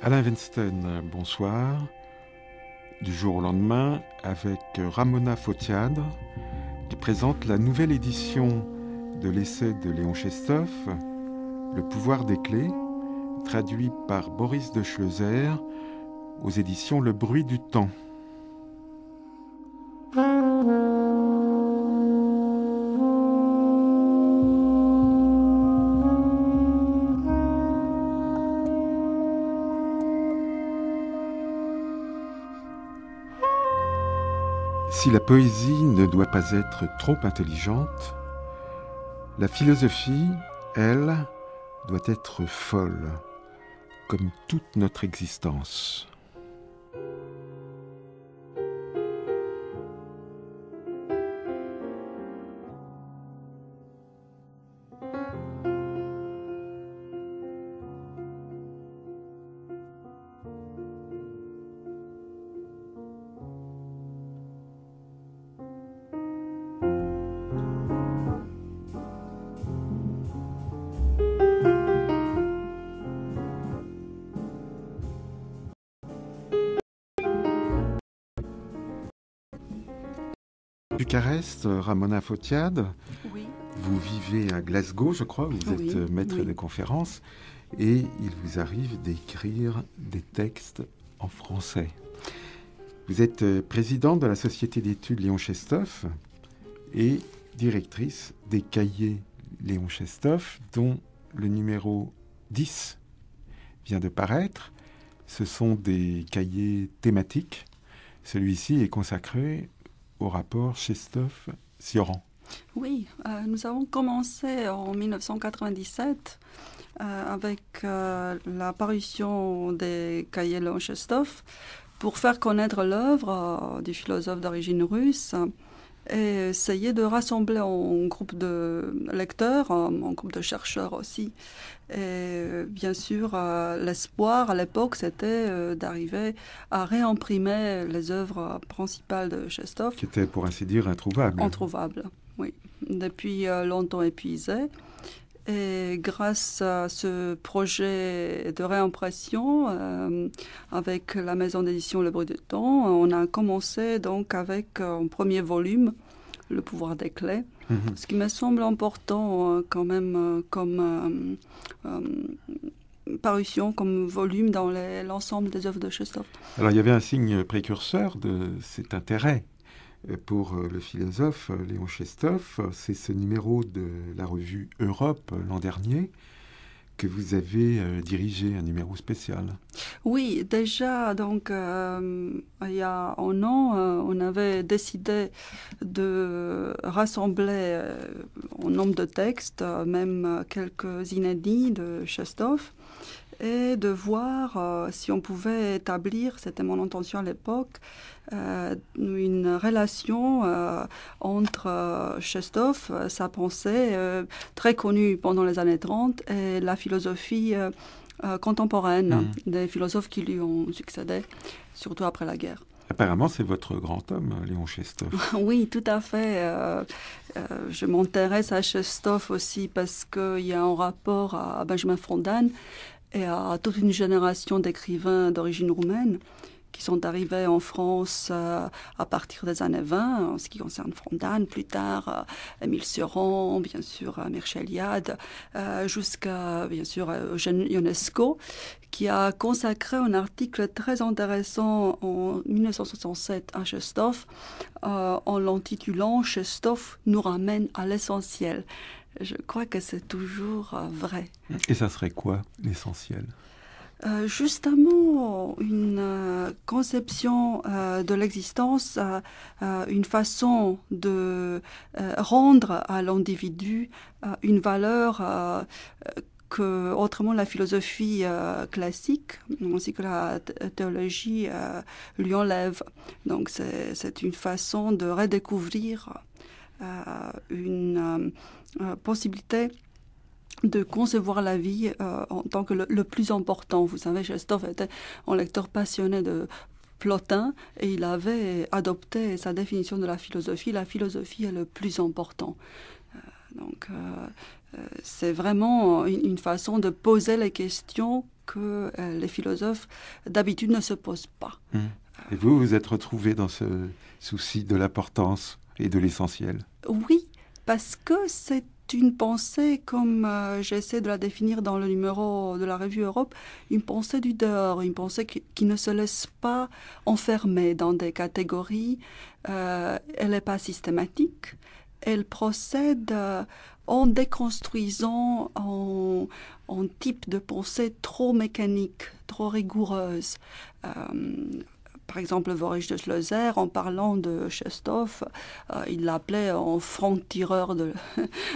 Alain Weinstein, bonsoir. Du jour au lendemain, avec Ramona Fotiade, qui présente la nouvelle édition de l'essai de Léon Chestov, Le pouvoir des clés, traduit par Boris de Schleuser, aux éditions Le bruit du temps. Si la poésie ne doit pas être trop intelligente, la philosophie, elle, doit être folle, comme toute notre existence. Bucarest, Ramona Fotiade, oui. Vous vivez à Glasgow, je crois, vous êtes maître de conférence, et il vous arrive d'écrire des textes en français. Vous êtes présidente de la Société d'études Léon Chestov et directrice des cahiers Léon Chestov, dont le numéro 10 vient de paraître. Ce sont des cahiers thématiques. Celui-ci est consacré au rapport Chestov-Sioran. Oui, nous avons commencé en 1997 avec la parution des cahiers Léon Chestov pour faire connaître l'œuvre du philosophe d'origine russe et essayer de rassembler un groupe de lecteurs, un groupe de chercheurs aussi. Et bien sûr, l'espoir à l'époque, c'était d'arriver à réimprimer les œuvres principales de Chestov. Qui étaient, pour ainsi dire, introuvables. Introuvables, oui. Depuis longtemps épuisées. Et grâce à ce projet de réimpression, avec la maison d'édition Le Bruit du Temps, on a commencé donc avec un premier volume, Le pouvoir des clés, ce qui me semble important quand même comme parution, comme volume dans l'ensemble des œuvres de Chestov. Alors il y avait un signe précurseur de cet intérêt pour le philosophe Léon Chestov, c'est ce numéro de la revue Europe l'an dernier que vous avez dirigé, un numéro spécial. Oui, déjà, donc, il y a un an, on avait décidé de rassembler un nombre de textes, même quelques inédits de Chestov, et de voir si on pouvait établir, c'était mon intention à l'époque, une relation entre Chestov, sa pensée très connue pendant les années 30, et la philosophie contemporaine des philosophes qui lui ont succédé, surtout après la guerre. Apparemment, c'est votre grand homme, Léon Chestov. Oui, tout à fait. Je m'intéresse à Chestov aussi parce qu'il y a un rapport à Benjamin Frondan et à toute une génération d'écrivains d'origine roumaine qui sont arrivés en France à partir des années 20, en ce qui concerne Frondan, plus tard Émile Sioran, bien sûr Mircea Eliade, jusqu'à bien sûr Eugène Ionesco, qui a consacré un article très intéressant en 1967 à Chestov, en l'intitulant « Chestov nous ramène à l'essentiel ». Je crois que c'est toujours vrai. Et ça serait quoi, l'essentiel ? Justement, une conception de l'existence, une façon de rendre à l'individu une valeur que autrement la philosophie classique ainsi que la théologie lui enlève. Donc c'est une façon de redécouvrir une possibilité de concevoir la vie en tant que le plus important. Vous savez, Chestov était un lecteur passionné de Plotin et il avait adopté sa définition de la philosophie. La philosophie est le plus important. Donc, c'est vraiment une façon de poser les questions que les philosophes d'habitude ne se posent pas. Et vous, vous êtes retrouvé dans ce souci de l'importance et de l'essentiel? Oui, parce que c'est une pensée, comme j'essaie de la définir dans le numéro de la revue Europe, une pensée du dehors, une pensée qui ne se laisse pas enfermer dans des catégories. Elle n'est pas systématique. Elle procède en déconstruisant en type de pensée trop mécanique, trop rigoureuse. Par exemple, Vorig de Schlözer, en parlant de Chestov, il l'appelait un franc-tireur de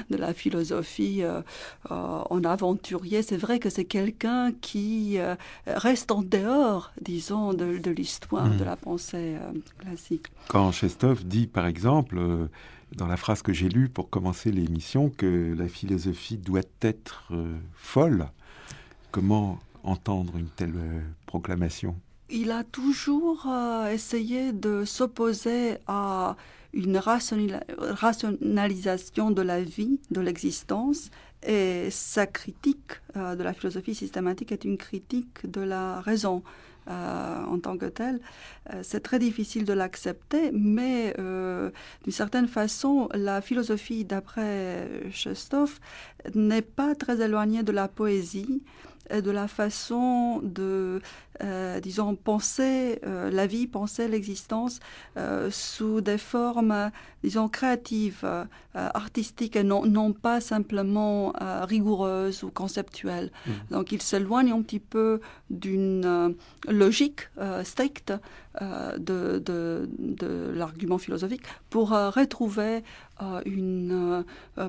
la philosophie, en aventurier. C'est vrai que c'est quelqu'un qui reste en dehors, disons, de l'histoire de la pensée classique. Quand Chestov dit, par exemple, dans la phrase que j'ai lue pour commencer l'émission, que la philosophie doit être folle, comment entendre une telle proclamation ? Il a toujours essayé de s'opposer à une rationalisation de la vie, de l'existence, et sa critique de la philosophie systématique est une critique de la raison en tant que telle. C'est très difficile de l'accepter, mais d'une certaine façon, la philosophie, d'après Chestov, n'est pas très éloignée de la poésie, de la façon de, disons, penser la vie, penser l'existence sous des formes, disons, créatives, artistiques, et non pas simplement rigoureuses ou conceptuelles. Donc il s'éloigne un petit peu d'une logique stricte de l'argument philosophique pour retrouver une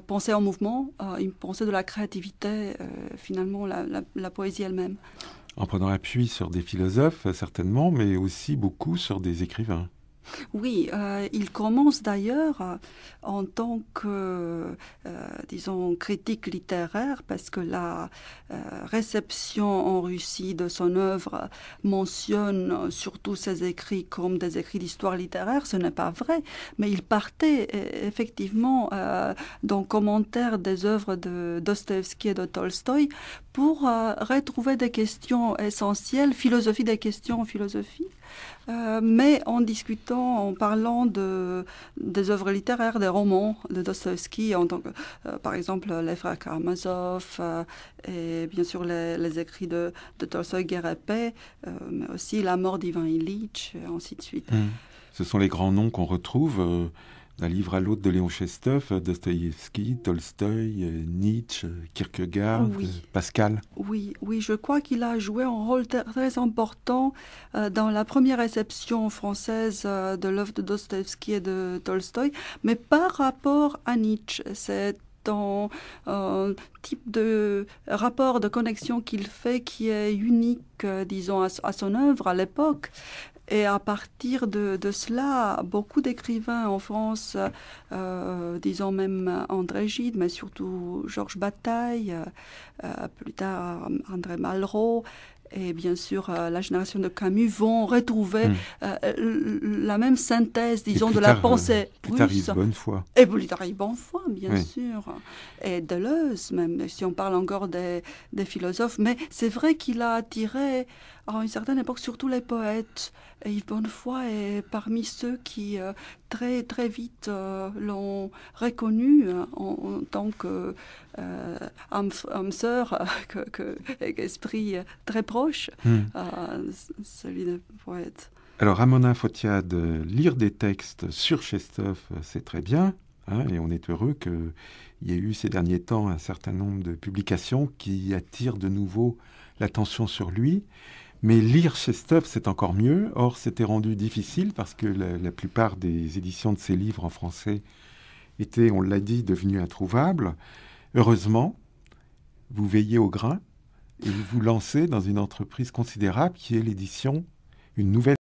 pensée en mouvement, une pensée de la créativité, finalement la poésie elle-même. En prenant appui sur des philosophes, certainement, mais aussi beaucoup sur des écrivains. Oui, il commence d'ailleurs en tant que, disons, critique littéraire, parce que la réception en Russie de son œuvre mentionne surtout ses écrits comme des écrits d'histoire littéraire. Ce n'est pas vrai, mais il partait effectivement dans commentaires des œuvres de Dostoïevski et de Tolstoï pour retrouver des questions essentielles, philosophie des questions en philosophie. Mais en discutant, en parlant des œuvres littéraires, des romans de Dostoïevski, en tant que, par exemple, les frères Karamazov, et bien sûr les écrits de Tolstoï, Guerre et paix, mais aussi La mort d'Ivan Ilitch, et ainsi de suite. Ce sont les grands noms qu'on retrouve d'un livre à l'autre de Léon Chestov, Dostoïevski, Tolstoï, Nietzsche, Kierkegaard, Pascal. Oui, je crois qu'il a joué un rôle très important dans la première réception française de l'œuvre de Dostoïevski et de Tolstoï, mais par rapport à Nietzsche. C'est un type de rapport de connexion qu'il fait qui est unique, disons, à son œuvre à l'époque. Et à partir de cela, beaucoup d'écrivains en France, disons même André Gide, mais surtout Georges Bataille, plus tard André Malraux, et bien sûr la génération de Camus vont retrouver la même synthèse, disons, de la pensée russe. Et Bolitari Bonnefoy, bien sûr. Et Deleuze, même si on parle encore des philosophes. Mais c'est vrai qu'il a attiré à une certaine époque surtout les poètes. Et Yves Bonnefoy est parmi ceux qui très très vite l'ont reconnu en tant que âme sœur, esprit très proche, celui des poètes. Alors, Ramona Fotiade, lire des textes sur Chestov, c'est très bien, et on est heureux qu'il y ait eu ces derniers temps un certain nombre de publications qui attirent de nouveau l'attention sur lui. Mais lire Chestov, c'est encore mieux. Or, c'était rendu difficile parce que la plupart des éditions de ses livres en français étaient, on l'a dit, devenues introuvables. Heureusement, vous veillez au grain et vous vous lancez dans une entreprise considérable qui est l'édition, une nouvelle